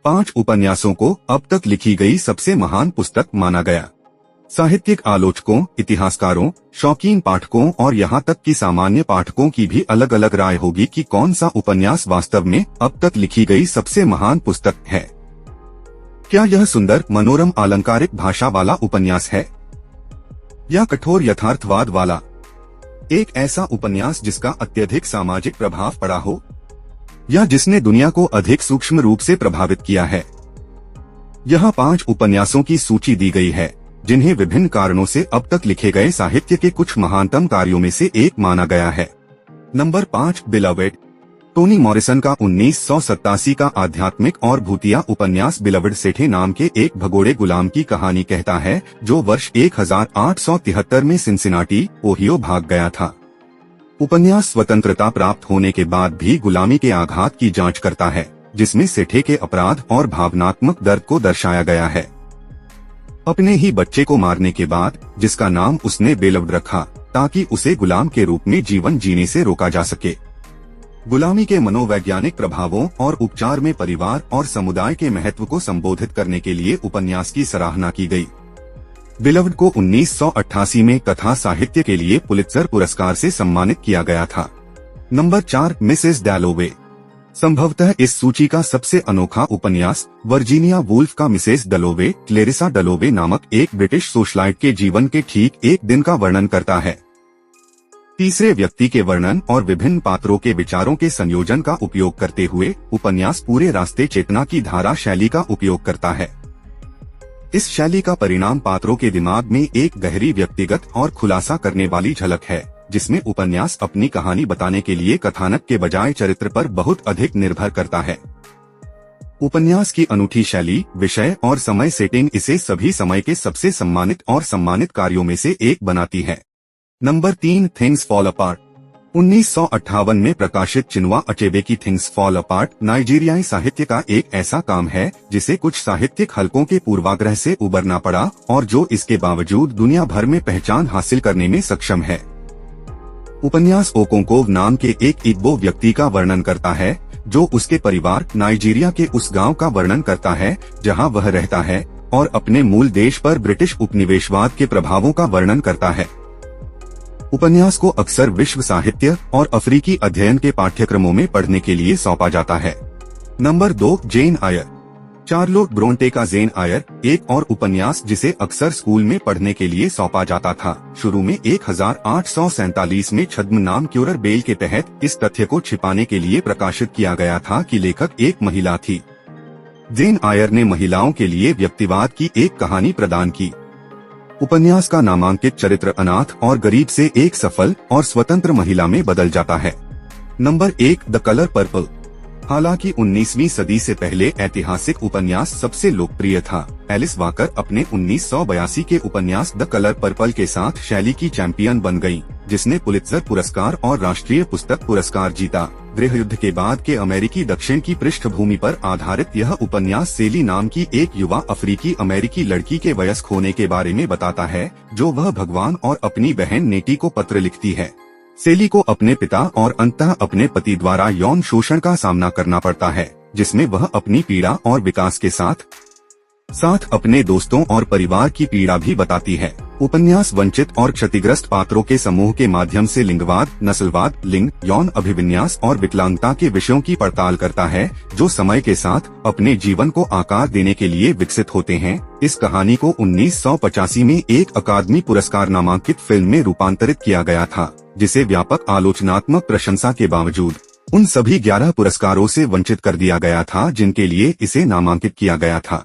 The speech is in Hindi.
5 उपन्यासों को अब तक लिखी गई सबसे महान पुस्तक माना गया। साहित्यिक आलोचकों, इतिहासकारों, शौकीन पाठकों और यहाँ तक कि सामान्य पाठकों की भी अलग अलग राय होगी कि कौन सा उपन्यास वास्तव में अब तक लिखी गई सबसे महान पुस्तक है। क्या यह सुंदर, मनोरम, अलंकारिक भाषा वाला उपन्यास है, या कठोर यथार्थवाद वाला एक ऐसा उपन्यास जिसका अत्यधिक सामाजिक प्रभाव पड़ा हो, या जिसने दुनिया को अधिक सूक्ष्म रूप से प्रभावित किया है। यहाँ 5 उपन्यासों की सूची दी गई है जिन्हें विभिन्न कारणों से अब तक लिखे गए साहित्य के कुछ महानतम कार्यों में से एक माना गया है। Number 5, beloved. टोनी मॉरिसन का 1987 का आध्यात्मिक और भूतिया उपन्यास बिलवड सेठे नाम के एक भगोड़े गुलाम की कहानी कहता है जो वर्ष 1873 में सिंसिनाटी, ओहियो भाग गया था। उपन्यास स्वतंत्रता प्राप्त होने के बाद भी गुलामी के आघात की जांच करता है, जिसमें सेठे के अपराध और भावनात्मक दर्द को दर्शाया गया है। अपने ही बच्चे को मारने के बाद, जिसका नाम उसने बेलवड रखा ताकि उसे गुलाम के रूप में जीवन जीने से रोका जा सके। गुलामी के मनोवैज्ञानिक प्रभावों और उपचार में परिवार और समुदाय के महत्व को संबोधित करने के लिए उपन्यास की सराहना की गई। बिलवड को 1988 में कथा साहित्य के लिए पुलित्जर पुरस्कार से सम्मानित किया गया था। Number 4, Mrs डैलोवे। संभवतः इस सूची का सबसे अनोखा उपन्यास वर्जीनिया वुल्फ का मिसेस डलोवे, क्लेरिसा डलोवे नामक एक ब्रिटिश सोशलाइट के जीवन के ठीक एक दिन का वर्णन करता है। तीसरे व्यक्ति के वर्णन और विभिन्न पात्रों के विचारों के संयोजन का उपयोग करते हुए उपन्यास पूरे रास्ते चेतना की धारा शैली का उपयोग करता है। इस शैली का परिणाम पात्रों के दिमाग में एक गहरी व्यक्तिगत और खुलासा करने वाली झलक है, जिसमें उपन्यास अपनी कहानी बताने के लिए कथानक के बजाय चरित्र पर बहुत अधिक निर्भर करता है। उपन्यास की अनूठी शैली, विषय और समय सेटिंग इसे सभी समय के सबसे सम्मानित और सम्मानित कार्यों में से एक बनाती है। Number 3, things fall apart. 1958 में प्रकाशित चिनुआ अचेबे की थिंग्स फॉल अपार्ट नाइजीरियाई साहित्य का एक ऐसा काम है जिसे कुछ साहित्यिक हलकों के पूर्वाग्रह से उबरना पड़ा और जो इसके बावजूद दुनिया भर में पहचान हासिल करने में सक्षम है। उपन्यास ओकोंकोव नाम के एक इग्बो व्यक्ति का वर्णन करता है जो उसके परिवार नाइजीरिया के उस गांव का वर्णन करता है जहां वह रहता है और अपने मूल देश पर ब्रिटिश उपनिवेशवाद के प्रभावों का वर्णन करता है। उपन्यास को अक्सर विश्व साहित्य और अफ्रीकी अध्ययन के पाठ्यक्रमों में पढ़ने के लिए सौंपा जाता है। नंबर 2, जेन आयर। चार्लोट ब्रोंटे का जेन आयर एक और उपन्यास जिसे अक्सर स्कूल में पढ़ने के लिए सौंपा जाता था। शुरू में 1847 में छद्म नाम क्यूरर बेल के तहत इस तथ्य को छिपाने के लिए प्रकाशित किया गया था कि लेखक एक महिला थी। जेन आयर ने महिलाओं के लिए व्यक्तिवाद की एक कहानी प्रदान की। उपन्यास का नामांकित चरित्र अनाथ और गरीब से एक सफल और स्वतंत्र महिला में बदल जाता है। Number 1, the colour purple. हालांकि 19वीं सदी से पहले ऐतिहासिक उपन्यास सबसे लोकप्रिय था, एलिस वॉकर अपने 1982 के उपन्यास द कलर पर्पल के साथ शैली की चैंपियन बन गयी, जिसने पुलित्जर पुरस्कार और राष्ट्रीय पुस्तक पुरस्कार जीता। गृहयुद्ध के बाद के अमेरिकी दक्षिण की पृष्ठभूमि पर आधारित यह उपन्यास सेली नाम की एक युवा अफ्रीकी अमेरिकी लड़की के वयस्क होने के बारे में बताता है जो वह भगवान और अपनी बहन नेटी को पत्र लिखती है। सेली को अपने पिता और अंततः अपने पति द्वारा यौन शोषण का सामना करना पड़ता है, जिसमें वह अपनी पीड़ा और विकास के साथ अपने दोस्तों और परिवार की पीड़ा भी बताती है। उपन्यास वंचित और क्षतिग्रस्त पात्रों के समूह के माध्यम से लिंगवाद, नस्लवाद, लिंग, यौन अभिविन्यास और विकलांगता के विषयों की पड़ताल करता है जो समय के साथ अपने जीवन को आकार देने के लिए विकसित होते हैं। इस कहानी को 1985 में एक अकादमी पुरस्कार नामांकित फिल्म में रूपांतरित किया गया था, जिसे व्यापक आलोचनात्मक प्रशंसा के बावजूद उन सभी 11 पुरस्कारों से वंचित कर दिया गया था जिनके लिए इसे नामांकित किया गया था।